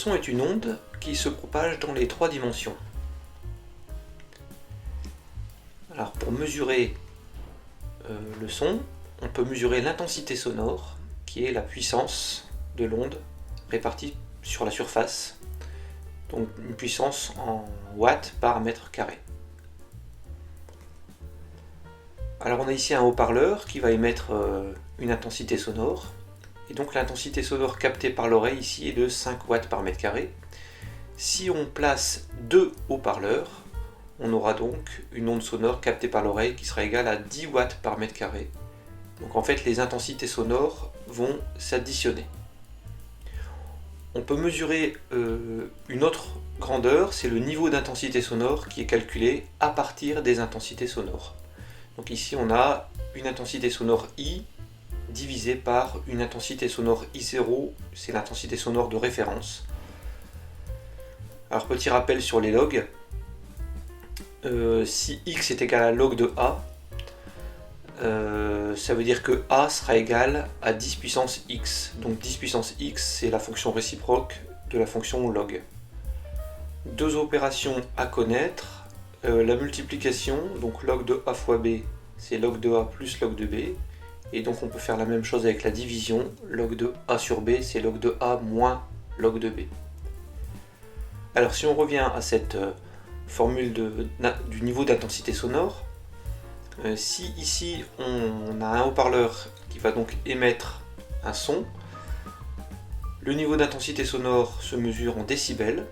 son est une onde qui se propage dans les 3 dimensions. Alors pour mesurer le son, on peut mesurer l'intensité sonore, qui est la puissance de l'onde répartie sur la surface, donc une puissance en watts par mètre carré. Alors on a ici un haut-parleur qui va émettre une intensité sonore, et donc l'intensité sonore captée par l'oreille ici est de 5 watts par mètre carré. Si on place 2 haut-parleurs, on aura donc une onde sonore captée par l'oreille qui sera égale à 10 watts par mètre carré. Donc en fait les intensités sonores vont s'additionner. On peut mesurer une autre grandeur, c'est le niveau d'intensité sonore qui est calculé à partir des intensités sonores. Donc ici on a une intensité sonore I divisée par une intensité sonore I0, c'est l'intensité sonore de référence. Alors petit rappel sur les logs, si x est égal à log de A, ça veut dire que A sera égal à 10 puissance x. Donc 10 puissance x, c'est la fonction réciproque de la fonction log. Deux opérations à connaître. La multiplication, donc log de A fois B, c'est log de A plus log de B. Et donc on peut faire la même chose avec la division. Log de A sur B, c'est log de A moins log de B. Alors si on revient à cette formule du niveau d'intensité sonore, si ici on a un haut-parleur qui va donc émettre un son, le niveau d'intensité sonore se mesure en décibels.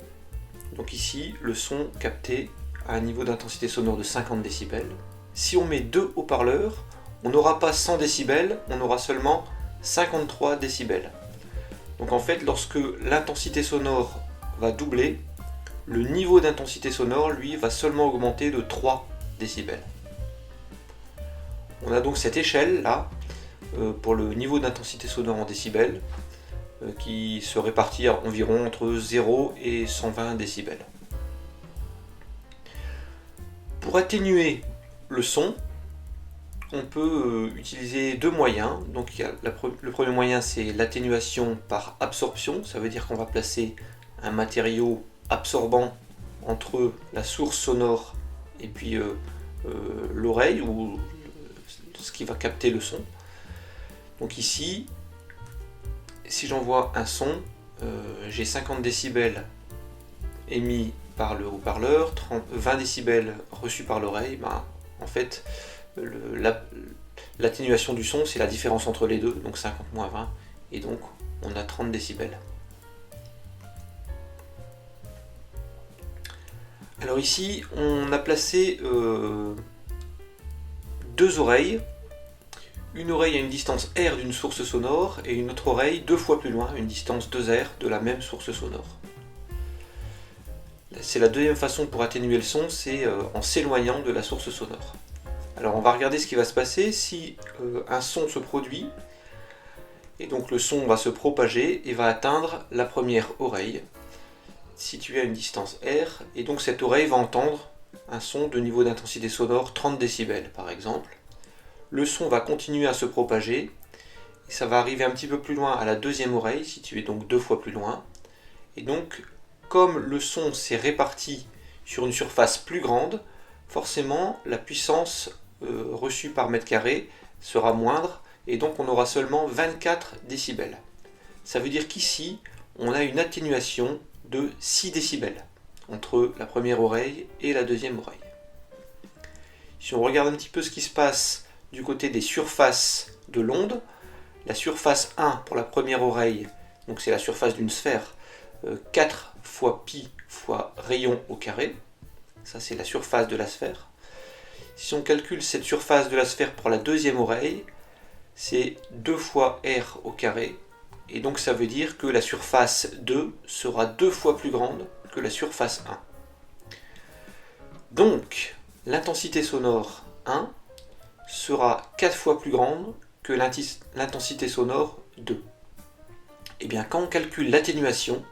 Donc ici le son capté à un niveau d'intensité sonore de 50 décibels. Si on met 2 haut-parleurs, on n'aura pas 100 décibels, on aura seulement 53 décibels. Donc en fait, lorsque l'intensité sonore va doubler, le niveau d'intensité sonore, lui, va seulement augmenter de 3 décibels. On a donc cette échelle là, pour le niveau d'intensité sonore en décibels, qui se répartit environ entre 0 et 120 décibels. Pour atténuer le son, on peut utiliser 2 moyens. Donc le premier moyen, c'est l'atténuation par absorption. Ça veut dire qu'on va placer un matériau absorbant entre la source sonore et puis l'oreille, ou ce qui va capter le son. Donc ici, si j'envoie un son, j'ai 50 décibels émis par le haut-parleur, 20 décibels reçus par l'oreille. En fait, l'atténuation du son, c'est la différence entre les deux, donc 50 moins 20, et donc on a 30 décibels. Alors ici, on a placé 2 oreilles. Une oreille à une distance R d'une source sonore et une autre oreille 2 fois plus loin, une distance 2R de la même source sonore. C'est la deuxième façon pour atténuer le son, c'est en s'éloignant de la source sonore. Alors on va regarder ce qui va se passer si un son se produit, et donc le son va se propager et va atteindre la première oreille, située à une distance R, et donc cette oreille va entendre un son de niveau d'intensité sonore 30 décibels par exemple. Le son va continuer à se propager, et ça va arriver un petit peu plus loin à la deuxième oreille, située donc 2 fois plus loin, et donc comme le son s'est réparti sur une surface plus grande, forcément la puissance reçue par mètre carré sera moindre, et donc on aura seulement 24 décibels. Ça veut dire qu'ici, on a une atténuation de 6 décibels entre la première oreille et la deuxième oreille. Si on regarde un petit peu ce qui se passe du côté des surfaces de l'onde, la surface 1 pour la première oreille, donc c'est la surface d'une sphère, 4 fois pi fois rayon au carré, ça c'est la surface de la sphère. Si on calcule cette surface de la sphère pour la deuxième oreille, c'est 2 fois r au carré, et donc ça veut dire que la surface 2 sera 2 fois plus grande que la surface 1. Donc l'intensité sonore 1 sera 4 fois plus grande que l'intensité sonore 2. Et bien quand on calcule l'atténuation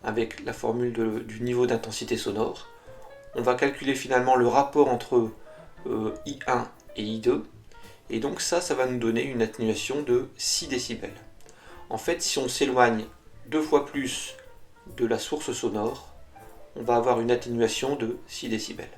avec la formule du niveau d'intensité sonore, on va calculer finalement le rapport entre I1 et I2, et donc ça va nous donner une atténuation de 6 décibels. En fait, si on s'éloigne 2 fois plus de la source sonore, on va avoir une atténuation de 6 décibels.